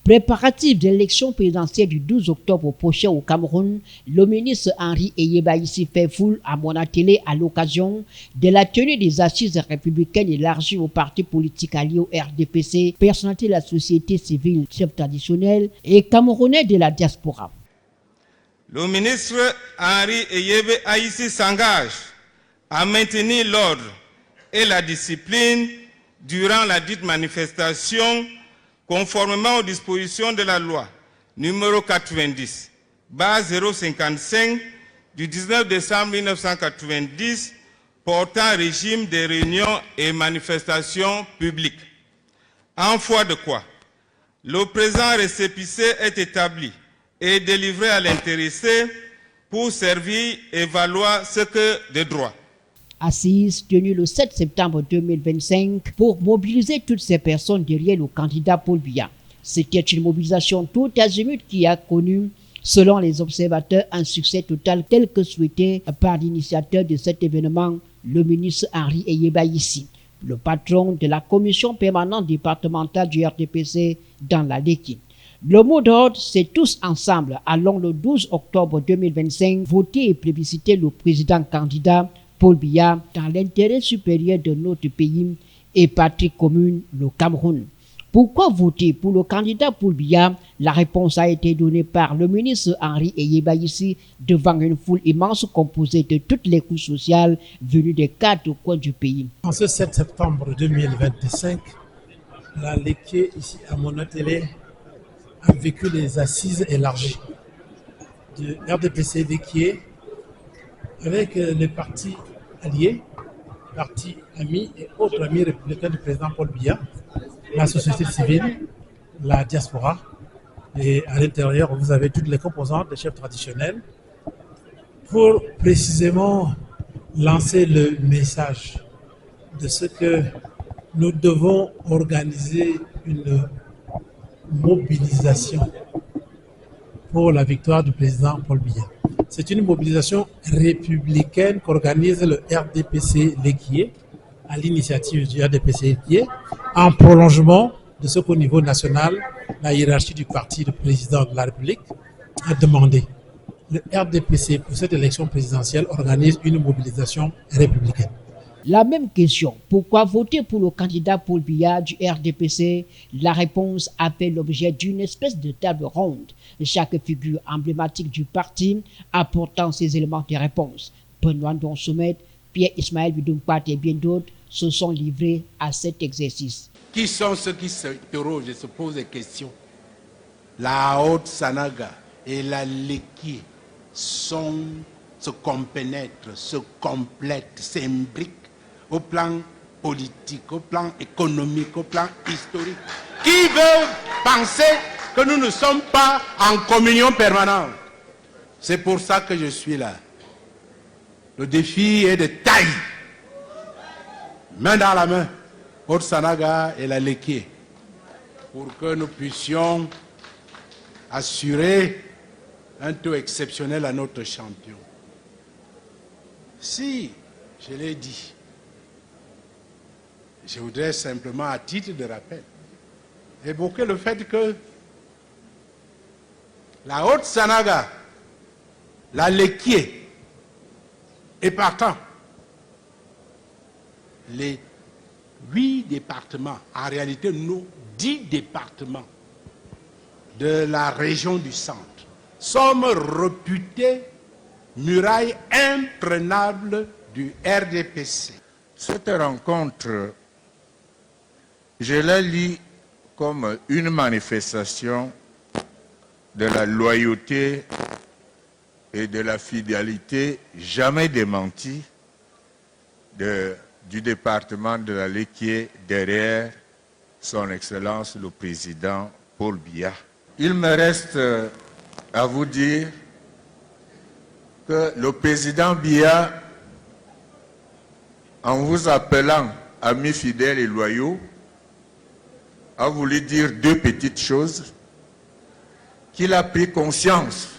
Préparatifs de l'élection présidentielle du 12 octobre prochain au Cameroun, le ministre Henri Eyebaïssi fait foule à Monatélé à l'occasion de la tenue des assises républicaines élargies aux partis politiques alliés au RDPC, personnalités de la société civile, chefs traditionnels et camerounais de la diaspora. Le ministre Henri Eyebaïssi s'engage à maintenir l'ordre et la discipline durant la dite manifestation conformément aux dispositions de la loi numéro 90, base 055 du 19 décembre 1990 portant régime des réunions et manifestations publiques. En foi de quoi, le présent récépissé est établi et délivré à l'intéressé pour servir et valoir ce que de droit. Assise tenue le 7 septembre 2025 pour mobiliser toutes ces personnes derrière le candidat Paul Biya. C'était une mobilisation tout azimut qui a connu, selon les observateurs, un succès total tel que souhaité par l'initiateur de cet événement, le ministre Henri Eyebaïssi, le patron de la commission permanente départementale du RDPC dans la Léki. Le mot d'ordre, c'est tous ensemble, allons le 12 octobre 2025, voter et plébisciter le président candidat Paul Biya dans l'intérêt supérieur de notre pays et patrie commune, le Cameroun. Pourquoi voter pour le candidat Paul Biya? La réponse a été donnée par le ministre Henri Eyebaïssi devant une foule immense composée de toutes les couches sociales venues des quatre coins du pays. En ce 7 septembre 2025, la Léké ici à Monatélé a vécu les assises élargies de RDPC Léké avec les partis alliés, partis amis et autres amis républicains du président Paul Biya, la société civile, la diaspora. Et à l'intérieur, vous avez toutes les composantes des chefs traditionnels pour précisément lancer le message de ce que nous devons organiser une mobilisation pour la victoire du président Paul Biya. C'est une mobilisation républicaine qu'organise le RDPC Léquié à l'initiative du RDPC Léquié en prolongement de ce qu'au niveau national, la hiérarchie du parti du président de la République a demandé. Le RDPC pour cette élection présidentielle organise une mobilisation républicaine. La même question, pourquoi voter pour le candidat Paul Biya du RDPC? La réponse a fait l'objet d'une espèce de table ronde. Chaque figure emblématique du parti apportant ses éléments de réponse. Benoît Donsoumet, Pierre Ismaël Bidoumpat et bien d'autres se sont livrés à cet exercice. Qui sont ceux qui s'interrogent et se posent des questions? La Haute-Sanaga et la Léki se compénètrent, se complètent, s'imbriquent au plan politique, au plan économique, au plan historique. Qui veut penser que nous ne sommes pas en communion permanente? C'est pour ça que je suis là. Le défi est de taille. Main dans la main, Haute-Sanaga et la Léké, pour que nous puissions assurer un taux exceptionnel à notre champion. Si, je l'ai dit, je voudrais simplement, à titre de rappel, évoquer le fait que la Haute-Sanaga, la Léké, et partant, les 8 départements, en réalité nos 10 départements de la région du centre, sommes réputés murailles imprenables du RDPC. Cette rencontre, je la lis comme une manifestation de la loyauté et de la fidélité jamais démentie du département de la Léquié derrière son Excellence le Président Paul Biya. Il me reste à vous dire que le Président Biya, en vous appelant amis fidèles et loyaux, a voulu dire 2 petites choses: qu'il a pris conscience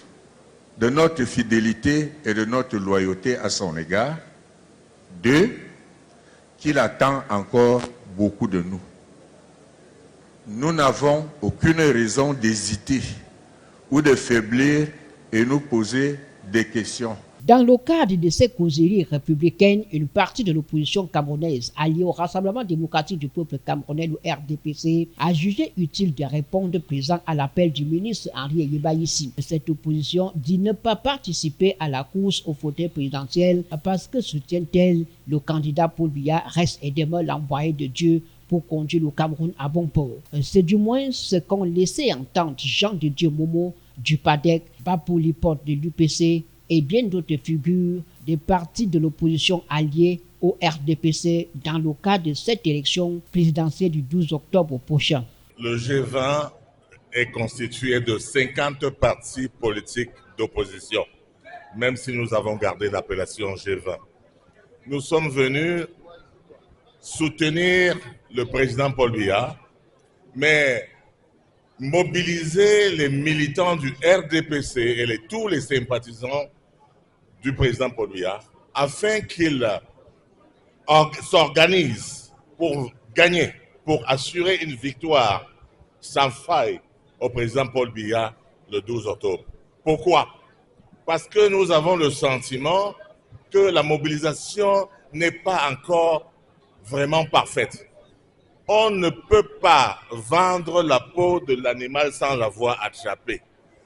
de notre fidélité et de notre loyauté à son égard. 2, qu'il attend encore beaucoup de nous. nous n'avons aucune raison d'hésiter ou de faiblir et nous poser des questions. Dans le cadre de ces causeries républicaines, une partie de l'opposition camerounaise alliée au Rassemblement démocratique du peuple camerounais, le RDPC, a jugé utile de répondre présent à l'appel du ministre Henri Eyebaïssi. Cette opposition dit ne pas participer à la course au fauteuil présidentiel parce que, soutient-elle, le candidat Paul Biya reste et demeure l'envoyé de Dieu pour conduire le Cameroun à bon port. C'est du moins ce qu'ont laissé entendre Jean de Dieu Momo du PADEC, Bapouli Porte de l'UPC, et bien d'autres figures des partis de l'opposition alliés au RDPC dans le cadre de cette élection présidentielle du 12 octobre prochain. Le G20 est constitué de 50 partis politiques d'opposition, même si nous avons gardé l'appellation G20. Nous sommes venus soutenir le président Paul Biya, mais mobiliser les militants du RDPC et tous les sympathisants du président Paul Biya afin qu'ils s'organisent pour gagner, pour assurer une victoire sans faille au président Paul Biya le 12 octobre. Pourquoi? Parce que nous avons le sentiment que la mobilisation n'est pas encore vraiment parfaite. On ne peut pas vendre la peau de l'animal sans l'avoir attrapé.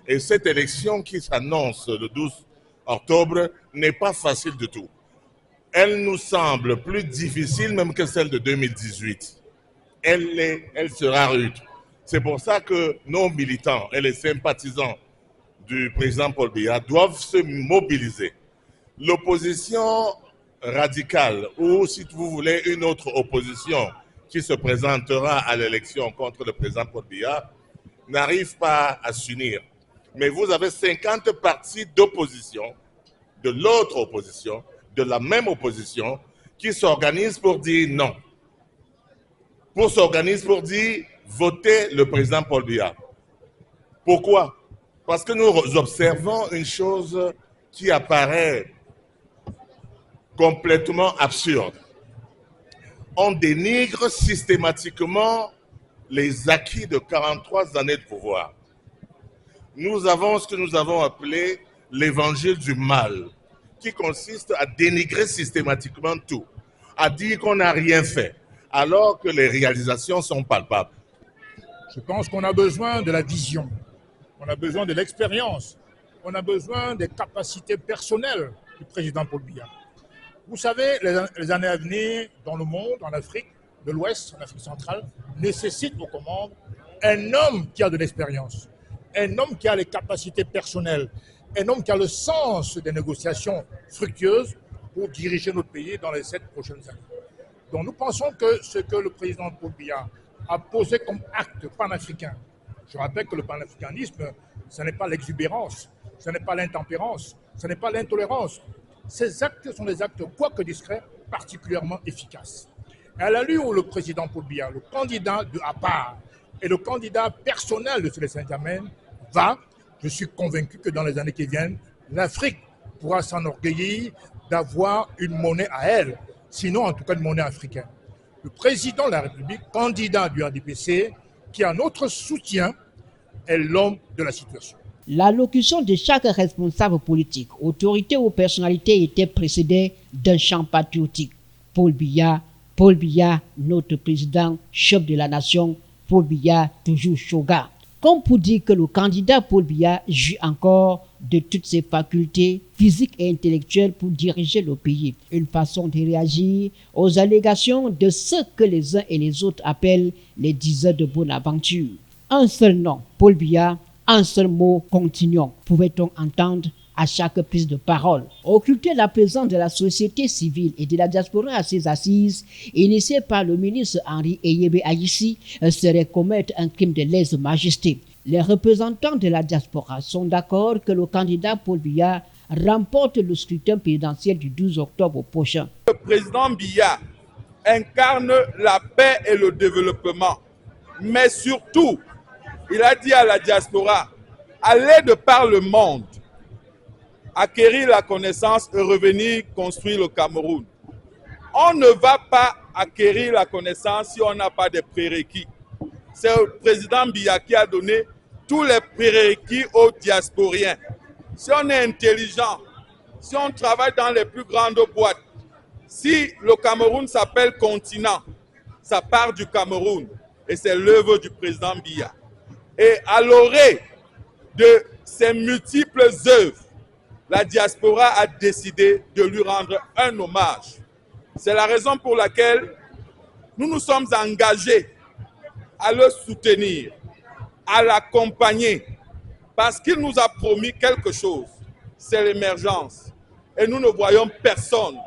Et cette élection qui s'annonce le 12 octobre n'est pas facile du tout. Elle nous semble plus difficile même que celle de 2018. Elle sera rude. C'est pour ça que nos militants et les sympathisants du président Paul Biya doivent se mobiliser. L'opposition radicale, ou si vous voulez une autre opposition qui se présentera à l'élection contre le président Paul Biya, n'arrive pas à s'unir. Mais vous avez 50 partis d'opposition, de l'autre opposition, de la même opposition, qui s'organisent pour dire non. S'organisent pour dire votez le président Paul Biya. Pourquoi? Parce que nous observons une chose qui apparaît complètement absurde. On dénigre systématiquement les acquis de 43 années de pouvoir. Nous avons ce que nous avons appelé l'évangile du mal, qui consiste à dénigrer systématiquement tout, à dire qu'on n'a rien fait, alors que les réalisations sont palpables. Je pense qu'on a besoin de la vision, on a besoin de l'expérience, on a besoin des capacités personnelles du président Paul Biya. Vous savez, les années à venir dans le monde, en Afrique de l'Ouest, en Afrique centrale, nécessitent aux commandes un homme qui a de l'expérience, un homme qui a les capacités personnelles, un homme qui a le sens des négociations fructueuses pour diriger notre pays dans les 7 prochaines années. Donc nous pensons que ce que le président Paul Biya a posé comme acte panafricain, je rappelle que le panafricanisme, ce n'est pas l'exubérance, ce n'est pas l'intempérance, ce n'est pas l'intolérance. Ces actes sont des actes, quoique discrets, particulièrement efficaces. Et à la lueur où le président Paul Biya, le candidat de à part et le candidat personnel de Sélé Saint-Germain va, je suis convaincu que dans les années qui viennent, l'Afrique pourra s'enorgueillir d'avoir une monnaie à elle, sinon en tout cas une monnaie africaine. Le président de la République, candidat du RDPC, qui a notre soutien, est l'homme de la situation. L'allocution de chaque responsable politique, autorité ou personnalité était précédée d'un chant patriotique. Paul Biya, notre président, chef de la nation, Paul Biya, toujours shoga. Comme pour dire que le candidat Paul Biya joue encore de toutes ses facultés physiques et intellectuelles pour diriger le pays. Une façon de réagir aux allégations de ceux que les uns et les autres appellent les diseurs de bonne aventure. Un seul nom, Paul Biya. Un seul mot, continuons, pouvait-on entendre à chaque prise de parole. Occulter la présence de la société civile et de la diaspora à ses assises, initiée par le ministre Henri Eyebaïssi, serait commettre un crime de lèse-majesté. Les représentants de la diaspora sont d'accord que le candidat Paul Biya remporte le scrutin présidentiel du 12 octobre prochain. Le président Biya incarne la paix et le développement, mais surtout, il a dit à la diaspora, allez de par le monde, acquérir la connaissance et revenir construire le Cameroun. On ne va pas acquérir la connaissance si on n'a pas de prérequis. c'est le président Biya qui a donné tous les prérequis aux diasporiens. Si on est intelligent, si on travaille dans les plus grandes boîtes, si le Cameroun s'appelle continent, ça part du Cameroun et c'est l'œuvre du président Biya. Et à l'orée de ses multiples œuvres, la diaspora a décidé de lui rendre un hommage. C'est la raison pour laquelle nous nous sommes engagés à le soutenir, à l'accompagner, parce qu'il nous a promis quelque chose, c'est l'émergence. Et nous ne voyons personne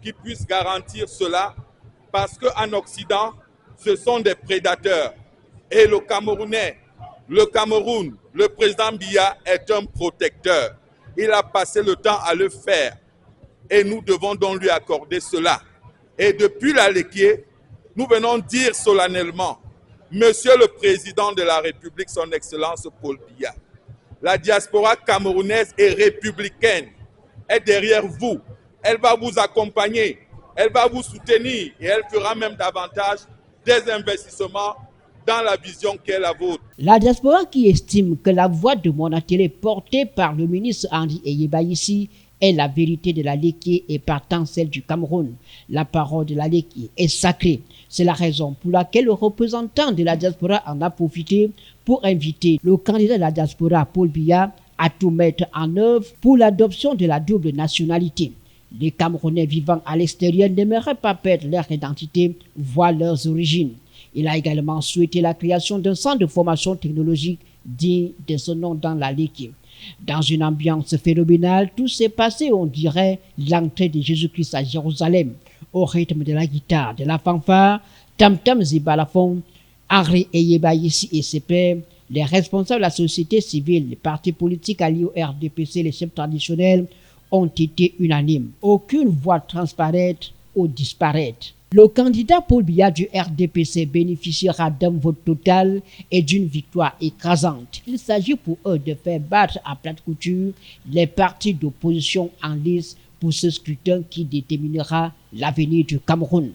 qui puisse garantir cela, parce qu'en Occident, ce sont des prédateurs. Et le Camerounais, le Cameroun, le président Biya est un protecteur. Il a passé le temps à le faire. Et nous devons donc lui accorder cela. Et depuis la Lekié, nous venons dire solennellement, Monsieur le Président de la République, son Excellence Paul Biya, la diaspora camerounaise et républicaine est derrière vous. Elle va vous accompagner, elle va vous soutenir et elle fera même davantage des investissements dans la vision qui est la vôtre. La diaspora qui estime que la voix de Monatélé portée par le ministre Henri Eyebayissi est la vérité de la Lekié et partant celle du Cameroun. La parole de la Lekié est sacrée. C'est la raison pour laquelle le représentant de la diaspora en a profité pour inviter le candidat de la diaspora, Paul Biya, à tout mettre en œuvre pour l'adoption de la double nationalité. Les Camerounais vivant à l'extérieur n'aimeraient pas perdre leur identité, voire leurs origines. Il a également souhaité la création d'un centre de formation technologique digne de ce nom dans la Lekié. Dans une ambiance phénoménale, tout s'est passé, on dirait, l'entrée de Jésus-Christ à Jérusalem. Au rythme de la guitare, de la fanfare, tam-tam et balafon, Henri Eyebayissi et ses pairs, les responsables de la société civile, les partis politiques alliés au RDPC, les chefs traditionnels, ont été unanimes. Aucune voix transparaître ou disparaître. Le candidat Paul Biya du RDPC bénéficiera d'un vote total et d'une victoire écrasante. Il s'agit pour eux de faire battre à plate couture les partis d'opposition en lice pour ce scrutin qui déterminera l'avenir du Cameroun.